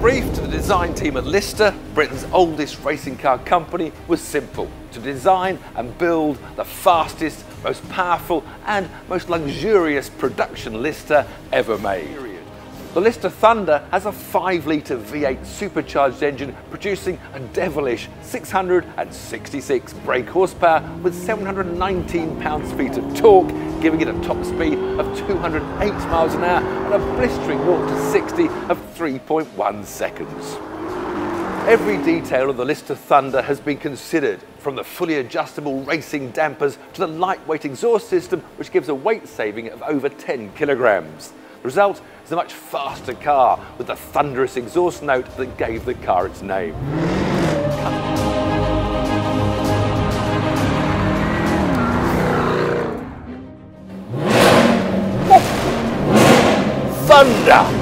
brief to the design team at Lister, Britain's oldest racing car company, was simple: to design and build the fastest, most powerful and most luxurious production Lister ever made. The Lister Thunder has a 5-litre V8 supercharged engine producing a devilish 666 brake horsepower with 719 pounds-feet of torque, giving it a top speed of 208 miles an hour and a blistering 0 to 60 of 3.1 seconds. Every detail of the Lister Thunder has been considered, from the fully adjustable racing dampers to the lightweight exhaust system, which gives a weight saving of over 10 kilograms. The result is a much faster car with the thunderous exhaust note that gave the car its name. Thunder!